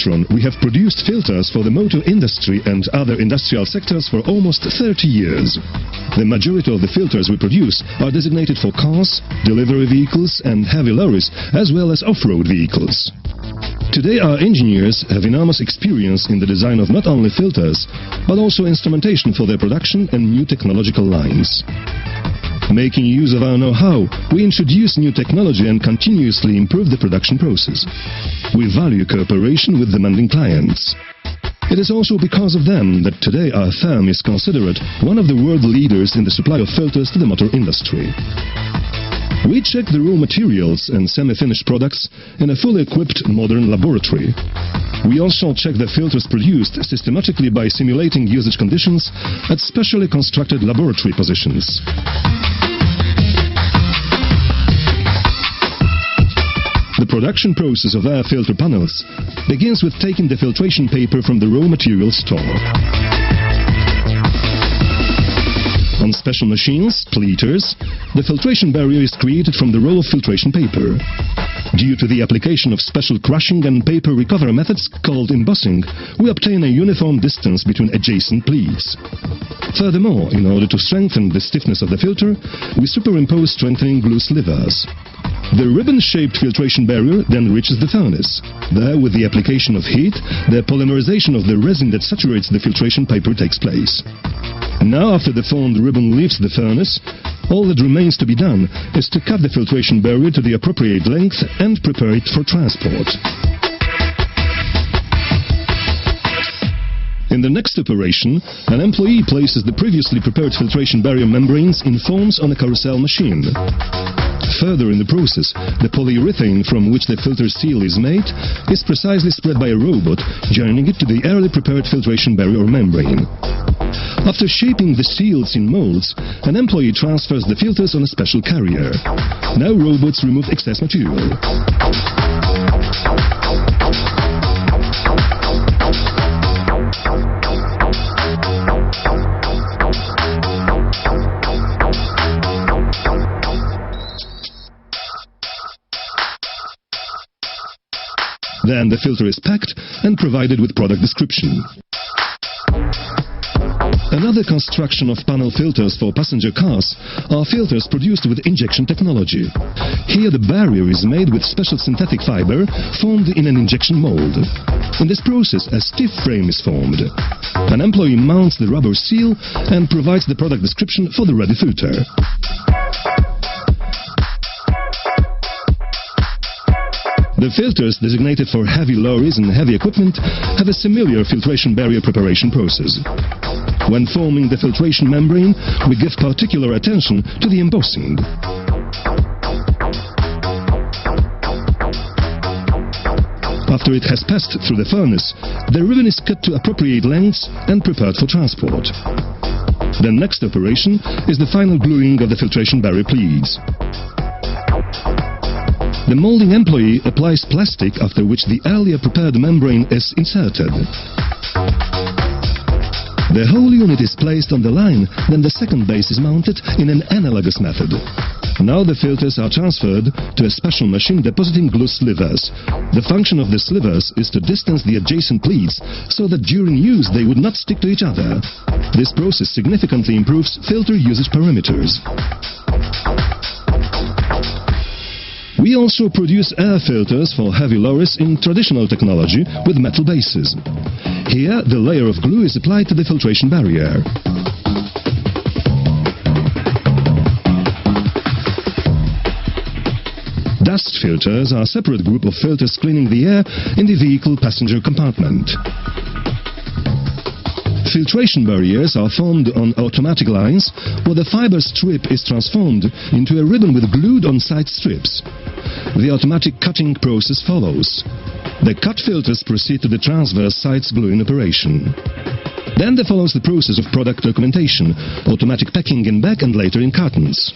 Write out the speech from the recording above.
Petron, we have produced filters for the motor industry and other industrial sectors for almost 30 years. The majority of the filters we produce are designated for cars, delivery vehicles and heavy lorries, as well as off-road vehicles. Today our engineers have enormous experience in the design of not only filters, but also instrumentation for their production and new technological lines. Making use of our know-how, we introduce new technology and continuously improve the production process. We value cooperation with demanding clients. It is also because of them that today our firm is considered one of the world leaders in the supply of filters to the motor industry. We check the raw materials and semi-finished products in a fully equipped modern laboratory. We also check the filters produced systematically by simulating usage conditions at specially constructed laboratory positions. The production process of air filter panels begins with taking the filtration paper from the raw material store. On special machines, pleaters, the filtration barrier is created from the roll of filtration paper. Due to the application of special crushing and paper recovery methods called embossing, we obtain a uniform distance between adjacent pleats. Furthermore, in order to strengthen the stiffness of the filter, we superimpose strengthening glue slivers. The ribbon-shaped filtration barrier then reaches the furnace. There, with the application of heat, the polymerization of the resin that saturates the filtration paper takes place. Now, after the formed ribbon leaves the furnace, all that remains to be done is to cut the filtration barrier to the appropriate length and prepare it for transport. In the next operation, an employee places the previously prepared filtration barrier membranes in forms on a carousel machine. Further in the process, the polyurethane from which the filter seal is made is precisely spread by a robot, joining it to the early prepared filtration barrier or membrane. After shaping the seals in molds, an employee transfers the filters on a special carrier. Now robots remove excess material. Then the filter is packed and provided with product description. Another construction of panel filters for passenger cars are filters produced with injection technology. Here the barrier is made with special synthetic fiber formed in an injection mold. In this process, a stiff frame is formed. An employee mounts the rubber seal and provides the product description for the ready filter. The filters designated for heavy lorries and heavy equipment have a similar filtration barrier preparation process. When forming the filtration membrane, we give particular attention to the embossing. After it has passed through the furnace, the ribbon is cut to appropriate lengths and prepared for transport. The next operation is the final gluing of the filtration barrier pleats. The molding employee applies plastic, after which the earlier prepared membrane is inserted. The whole unit is placed on the line, then the second base is mounted in an analogous method. Now the filters are transferred to a special machine depositing glue slivers. The function of the slivers is to distance the adjacent pleats so that during use they would not stick to each other. This process significantly improves filter usage parameters. We also produce air filters for heavy lorries in traditional technology with metal bases. Here, the layer of glue is applied to the filtration barrier. Dust filters are a separate group of filters cleaning the air in the vehicle passenger compartment. Filtration barriers are formed on automatic lines, where the fiber strip is transformed into a ribbon with glued on-site strips. The automatic cutting process follows. The cut filters proceed to the transverse sides gluing operation. Then there follows the process of product documentation, automatic packing in bag and later in cartons.